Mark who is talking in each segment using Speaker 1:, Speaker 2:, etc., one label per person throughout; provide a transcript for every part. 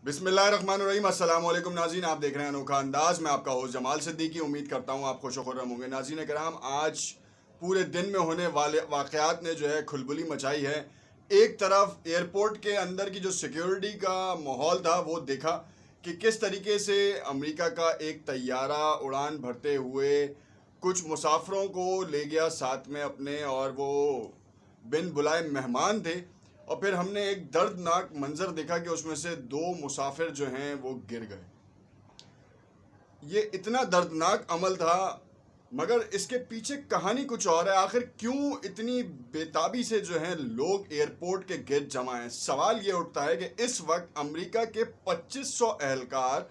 Speaker 1: بسم اللہ الرحمن الرحیم۔ السلام علیکم ناظرین، آپ دیکھ رہے ہیں انوکھا انداز۔ میں آپ کا ہوسٹ جمال صدیقی، امید کرتا ہوں آپ خوش و خرم ہوں گے۔ ناظرین کرام، آج پورے دن میں ہونے والے واقعات نے جو ہے کھلبلی مچائی ہے۔ ایک طرف ایئرپورٹ کے اندر کی جو سیکیورٹی کا ماحول تھا وہ دیکھا کہ کس طریقے سے امریکہ کا ایک طیارہ اڑان بھرتے ہوئے کچھ مسافروں کو لے گیا ساتھ میں اپنے، اور وہ بن بلائے مہمان تھے۔ اور پھر ہم نے ایک دردناک منظر دیکھا کہ اس میں سے 2 مسافر جو ہیں وہ گر گئے۔ یہ اتنا دردناک عمل تھا، مگر اس کے پیچھے کہانی کچھ اور ہے۔ آخر کیوں اتنی بےتابی سے جو ہیں لوگ ایئرپورٹ کے گرد جمع ہیں؟ سوال یہ اٹھتا ہے کہ اس وقت امریکہ کے 2500 اہلکار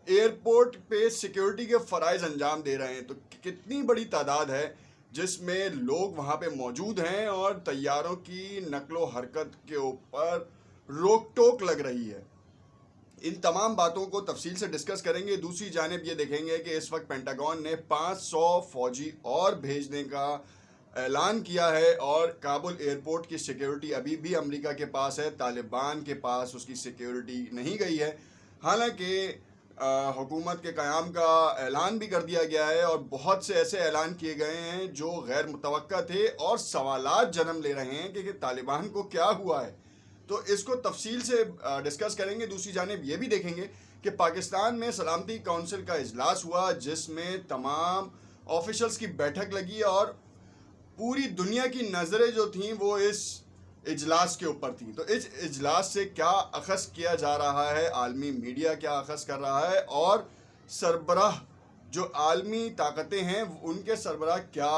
Speaker 1: ایئرپورٹ پہ سیکیورٹی کے فرائض انجام دے رہے ہیں، تو کتنی بڑی تعداد ہے جس میں لوگ وہاں پہ موجود ہیں اور طیاروں کی نقل و حرکت کے اوپر روک ٹوک لگ رہی ہے۔ ان تمام باتوں کو تفصیل سے ڈسکس کریں گے۔ دوسری جانب یہ دیکھیں گے کہ اس وقت پینٹاگون نے 500 فوجی اور بھیجنے کا اعلان کیا ہے، اور کابل ایئرپورٹ کی سیکیورٹی ابھی بھی امریکہ کے پاس ہے، طالبان کے پاس اس کی سیکیورٹی نہیں گئی ہے۔ حالانکہ حکومت کے قیام کا اعلان بھی کر دیا گیا ہے، اور بہت سے ایسے اعلان کیے گئے ہیں جو غیر متوقع تھے اور سوالات جنم لے رہے ہیں کہ طالبان کو کیا ہوا ہے۔ تو اس کو تفصیل سے ڈسکس کریں گے۔ دوسری جانب یہ بھی دیکھیں گے کہ پاکستان میں سلامتی کونسل کا اجلاس ہوا، جس میں تمام آفیشلز کی بیٹھک لگی، اور پوری دنیا کی نظریں جو تھیں وہ اس اجلاس کے اوپر تھیں۔ تو اس اجلاس سے کیا اخذ کیا جا رہا ہے، عالمی میڈیا کیا اخذ کر رہا ہے، اور سربراہ جو عالمی طاقتیں ہیں ان کے سربراہ کیا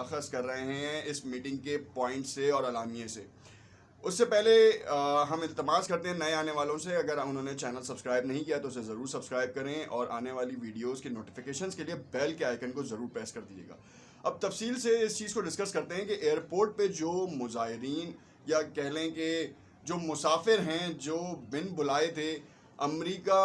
Speaker 1: اخذ کر رہے ہیں اس میٹنگ کے پوائنٹ سے اور اعلامیے سے۔ اس سے پہلے ہم التماس کرتے ہیں نئے آنے والوں سے، اگر انہوں نے چینل سبسکرائب نہیں کیا تو اسے ضرور سبسکرائب کریں، اور آنے والی ویڈیوز کے نوٹیفیکیشنز کے لیے بیل کے آئیکن کو ضرور پریس کر دیجیے گا۔ اب تفصیل سے اس چیز کو ڈسکس کرتے ہیں کہ ایئرپورٹ پہ جو مظاہرین، یا کہہ لیں کہ جو مسافر ہیں جو بن بلائے تھے امریکہ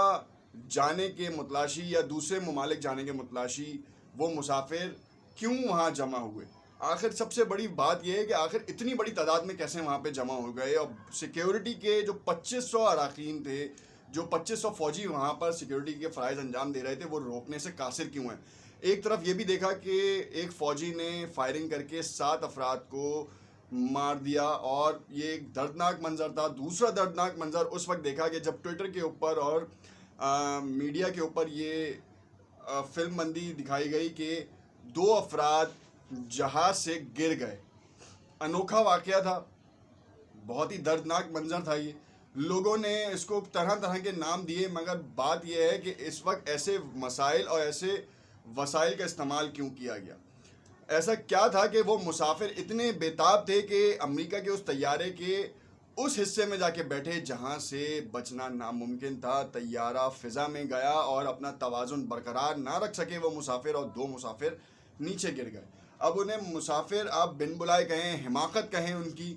Speaker 1: جانے کے متلاشی یا دوسرے ممالک جانے کے متلاشی، وہ مسافر کیوں وہاں جمع ہوئے؟ آخر سب سے بڑی بات یہ ہے کہ آخر اتنی بڑی تعداد میں کیسے وہاں پہ جمع ہو گئے، اور سیکیورٹی کے جو 2500 اراکین تھے، جو 2500 فوجی وہاں پر سیکیورٹی کے فرائض انجام دے رہے تھے، وہ روکنے سے قاصر کیوں ہیں؟ ایک طرف یہ بھی دیکھا کہ ایک فوجی نے فائرنگ کر کے 7 افراد کو مار دیا، اور یہ ایک دردناک منظر تھا۔ دوسرا دردناک منظر اس وقت دیکھا کہ جب ٹویٹر کے اوپر اور میڈیا کے اوپر یہ فلم بندی دکھائی گئی کہ 2 افراد جہاز سے گر گئے۔ انوکھا واقعہ تھا، بہت ہی دردناک منظر تھا۔ یہ لوگوں نے اس کو طرح طرح کے نام دیے، مگر بات یہ ہے کہ اس وقت ایسے مسائل اور ایسے وسائل کا استعمال کیوں کیا گیا؟ ایسا کیا تھا کہ وہ مسافر اتنے بیتاب تھے کہ امریکہ کے اس طیارے کے اس حصے میں جا کے بیٹھے جہاں سے بچنا ناممکن تھا؟ طیارہ فضا میں گیا اور اپنا توازن برقرار نہ رکھ سکے وہ مسافر، اور 2 مسافر نیچے گر گئے۔ اب انہیں مسافر آپ بن بلائے کہیں، حماقت کہیں ان کی،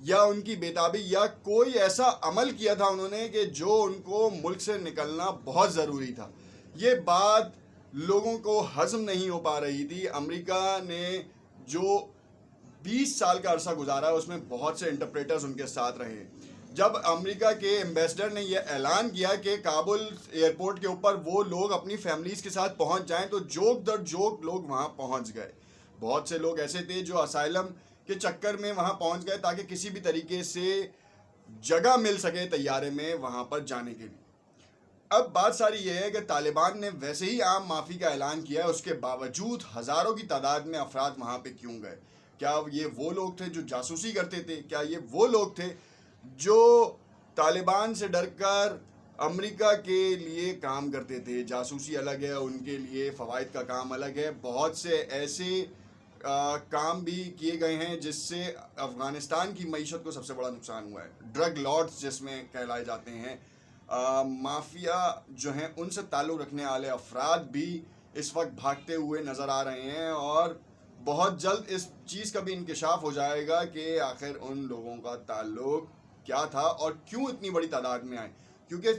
Speaker 1: یا ان کی بیتابی، یا کوئی ایسا عمل کیا تھا انہوں نے کہ جو ان کو ملک سے نکلنا بہت ضروری تھا۔ یہ بات لوگوں کو ہضم نہیں ہو پا رہی تھی۔ امریکہ نے جو 20 سال کا عرصہ گزارا ہے اس میں بہت سے انٹرپریٹرز ان کے ساتھ رہے۔ جب امریکہ کے ایمبیسڈر نے یہ اعلان کیا کہ کابل ایئرپورٹ کے اوپر وہ لوگ اپنی فیملیز کے ساتھ پہنچ جائیں، تو جوک در جوک لوگ وہاں پہنچ گئے۔ بہت سے لوگ ایسے تھے جو اسائلم کے چکر میں وہاں پہنچ گئے تاکہ کسی بھی طریقے سے جگہ مل سکے طیارے میں وہاں پر جانے کے لیے۔ اب بات ساری یہ ہے کہ طالبان نے ویسے ہی عام معافی کا اعلان کیا ہے، اس کے باوجود ہزاروں کی تعداد میں افراد وہاں پہ کیوں گئے؟ کیا یہ وہ لوگ تھے جو جاسوسی کرتے تھے؟ کیا یہ وہ لوگ تھے جو طالبان سے ڈر کر امریکہ کے لیے کام کرتے تھے؟ جاسوسی الگ ہے، ان کے لیے فوائد کا کام الگ ہے۔ بہت سے ایسے کام بھی کیے گئے ہیں جس سے افغانستان کی معیشت کو سب سے بڑا نقصان ہوا ہے۔ ڈرگ لارڈز جس میں کہلائے جاتے ہیں، مافیا جو ہیں، ان سے تعلق رکھنے والے افراد بھی اس وقت بھاگتے ہوئے نظر آ رہے ہیں، اور بہت جلد اس چیز کا بھی انکشاف ہو جائے گا کہ آخر ان لوگوں کا تعلق کیا تھا اور کیوں اتنی بڑی تعداد میں آئے۔ کیونکہ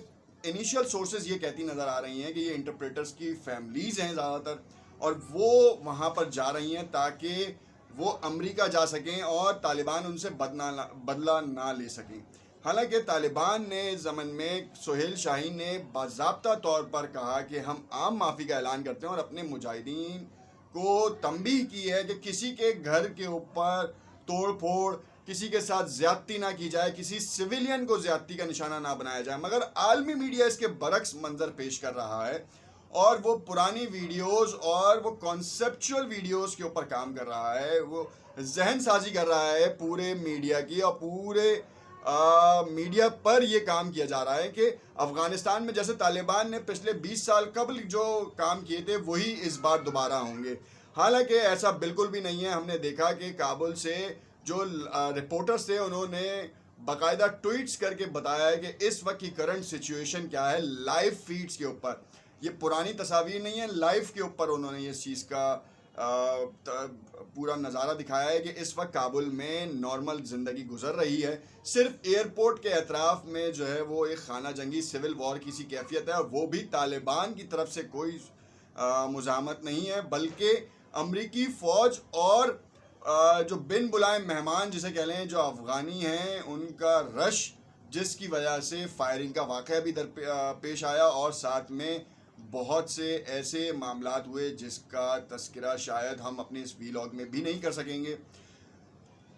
Speaker 1: انیشیل سورسز یہ کہتی نظر آ رہی ہیں کہ یہ انٹرپریٹرز کی فیملیز ہیں زیادہ تر، اور وہ وہاں پر جا رہی ہیں تاکہ وہ امریکہ جا سکیں اور طالبان ان سے بدلہ نہ لے سکیں۔ حالانکہ طالبان نے ضمن میں سہیل شاہین نے باضابطہ طور پر کہا کہ ہم عام معافی کا اعلان کرتے ہیں اور اپنے مجاہدین کو تنبیہ کی ہے کہ کسی کے گھر کے اوپر توڑ پھوڑ، کسی کے ساتھ زیادتی نہ کی جائے، کسی سویلین کو زیادتی کا نشانہ نہ بنایا جائے. مگر عالمی میڈیا اس کے برعکس منظر پیش کر رہا ہے اور وہ پرانی ویڈیوز اور وہ کانسیپچول ویڈیوز کے اوپر کام کر رہا ہے. وہ ذہن سازی کر رہا ہے پورے میڈیا کی، اور پورے میڈیا پر یہ کام کیا جا رہا ہے کہ افغانستان میں جیسے طالبان نے پچھلے 20 سال قبل جو کام کیے تھے وہی اس بار دوبارہ ہوں گے. حالانکہ ایسا بالکل بھی نہیں ہے. ہم نے دیکھا کہ کابل سے جو رپورٹرز تھے انہوں نے باقاعدہ ٹویٹس کر کے بتایا ہے کہ اس وقت کی کرنٹ سچویشن کیا ہے، لائیو فیڈز کے اوپر. یہ پرانی تصاویر نہیں ہیں، لائیو کے اوپر انہوں نے اس چیز کا پورا نظارہ دکھایا ہے کہ اس وقت کابل میں نارمل زندگی گزر رہی ہے. صرف ایئرپورٹ کے اطراف میں جو ہے وہ ایک خانہ جنگی سول وار کی سی کیفیت ہے، اور وہ بھی طالبان کی طرف سے کوئی مزاحمت نہیں ہے، بلکہ امریکی فوج اور جو بن بلائے مہمان جسے کہہ لیں جو افغانی ہیں ان کا رش، جس کی وجہ سے فائرنگ کا واقعہ بھی پیش آیا، اور ساتھ میں بہت سے ایسے معاملات ہوئے جس کا تذکرہ شاید ہم اپنے اس ویلاگ میں بھی نہیں کر سکیں گے.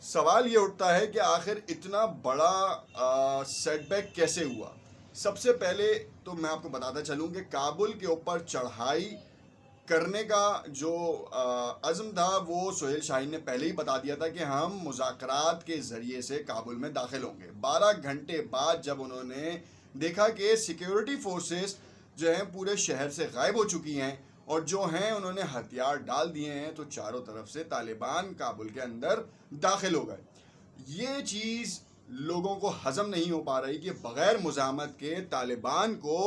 Speaker 1: سوال یہ اٹھتا ہے کہ آخر اتنا بڑا سیٹ بیک کیسے ہوا. سب سے پہلے تو میں آپ کو بتاتا چلوں کہ کابل کے اوپر چڑھائی کرنے کا جو عزم تھا وہ سہیل شاہین نے پہلے ہی بتا دیا تھا کہ ہم مذاکرات کے ذریعے سے کابل میں داخل ہوں گے. 12 گھنٹے بعد جب انہوں نے دیکھا کہ سیکیورٹی فورسز جو ہیں پورے شہر سے غائب ہو چکی ہیں اور جو ہیں انہوں نے ہتھیار ڈال دیے ہیں، تو چاروں طرف سے طالبان کابل کے اندر داخل ہو گئے. یہ چیز لوگوں کو ہضم نہیں ہو پا رہی کہ بغیر مزاحمت کے طالبان کو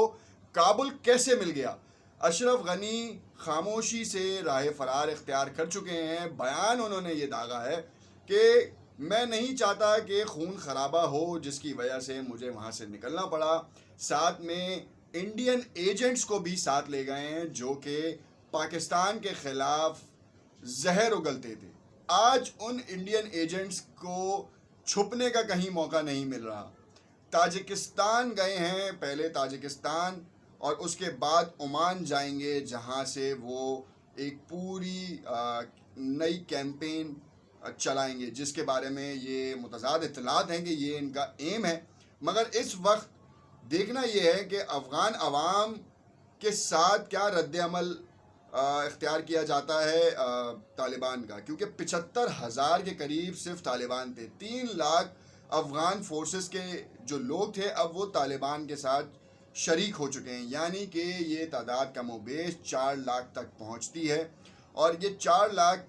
Speaker 1: کابل کیسے مل گیا. اشرف غنی خاموشی سے راہ فرار اختیار کر چکے ہیں. بیان انہوں نے یہ داغا ہے کہ میں نہیں چاہتا کہ خون خرابہ ہو جس کی وجہ سے مجھے وہاں سے نکلنا پڑا. ساتھ میں انڈین ایجنٹس کو بھی ساتھ لے گئے ہیں جو کہ پاکستان کے خلاف زہر اگلتے تھے. آج ان انڈین ایجنٹس کو چھپنے کا کہیں موقع نہیں مل رہا. تاجکستان گئے ہیں، پہلے تاجکستان اور اس کے بعد عمان جائیں گے، جہاں سے وہ ایک پوری نئی کیمپین چلائیں گے جس کے بارے میں یہ متضاد اطلاعات ہیں کہ یہ ان کا ایم ہے. مگر اس وقت دیکھنا یہ ہے کہ افغان عوام کے ساتھ کیا رد عمل اختیار کیا جاتا ہے طالبان کا، کیونکہ 75,000 کے قریب صرف طالبان تھے. 3 لاکھ افغان فورسز کے جو لوگ تھے اب وہ طالبان کے ساتھ شریک ہو چکے ہیں، یعنی کہ یہ تعداد کم و بیش 4 لاکھ تک پہنچتی ہے. اور یہ 4 لاکھ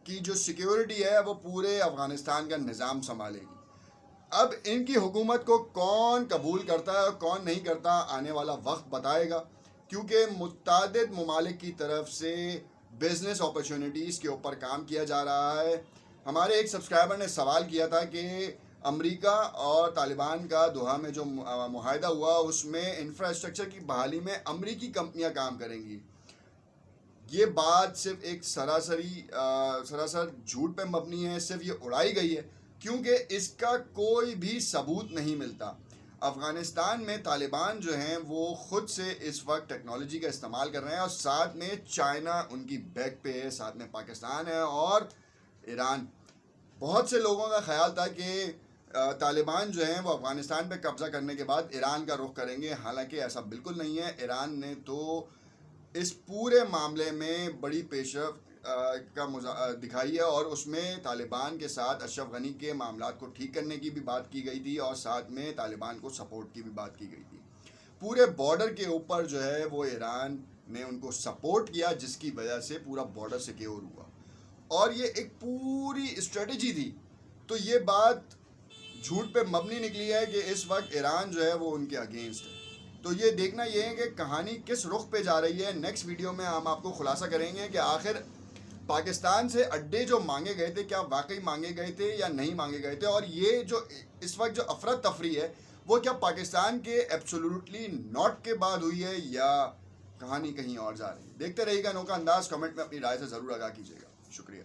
Speaker 1: کی جو سیکیورٹی ہے وہ پورے افغانستان کا نظام سنبھالے گی. اب ان کی حکومت کو کون قبول کرتا ہے اور کون نہیں کرتا آنے والا وقت بتائے گا، کیونکہ متعدد ممالک کی طرف سے بزنس اپرچونٹیز کے اوپر کام کیا جا رہا ہے. ہمارے ایک سبسکرائبر نے سوال کیا تھا کہ امریکہ اور طالبان کا دوحہ میں جو معاہدہ ہوا اس میں انفراسٹرکچر کی بحالی میں امریکی کمپنیاں کام کریں گی. یہ بات صرف ایک سراسر جھوٹ پہ مبنی ہے، صرف یہ اڑائی گئی ہے کیونکہ اس کا کوئی بھی ثبوت نہیں ملتا. افغانستان میں طالبان جو ہیں وہ خود سے اس وقت ٹیکنالوجی کا استعمال کر رہے ہیں، اور ساتھ میں چائنا ان کی بیک پہ ہے، ساتھ میں پاکستان ہے اور ایران. بہت سے لوگوں کا خیال تھا کہ طالبان جو ہیں وہ افغانستان پہ قبضہ کرنے کے بعد ایران کا رخ کریں گے، حالانکہ ایسا بالکل نہیں ہے. ایران نے تو اس پورے معاملے میں بڑی پیش رفت دکھائی ہے، اور اس میں طالبان کے ساتھ اشرف غنی کے معاملات کو ٹھیک کرنے کی بھی بات کی گئی تھی، اور ساتھ میں طالبان کو سپورٹ کی بھی بات کی گئی تھی. پورے بارڈر کے اوپر جو ہے وہ ایران نے ان کو سپورٹ کیا، جس کی وجہ سے پورا بارڈر سیکیور ہوا، اور یہ ایک پوری اسٹریٹجی تھی. تو یہ بات جھوٹ پہ مبنی نکلی ہے کہ اس وقت ایران جو ہے وہ ان کے اگینسٹ ہے. تو یہ دیکھنا یہ ہے کہ کہانی کس رخ پہ جا رہی ہے. نیکسٹ ویڈیو میں ہم آپ کو خلاصہ کریں گے کہ آخر پاکستان سے اڈے جو مانگے گئے تھے کیا واقعی مانگے گئے تھے یا نہیں مانگے گئے تھے، اور یہ جو اس وقت جو افراتفری ہے وہ کیا پاکستان کے ایبسولوٹلی ناٹ کے بعد ہوئی ہے یا کہانی کہیں اور جا رہی ہے. دیکھتے رہیے گا انوکھا انداز. کمنٹ میں اپنی رائے سے ضرور آگاہ کیجیے گا. شکریہ.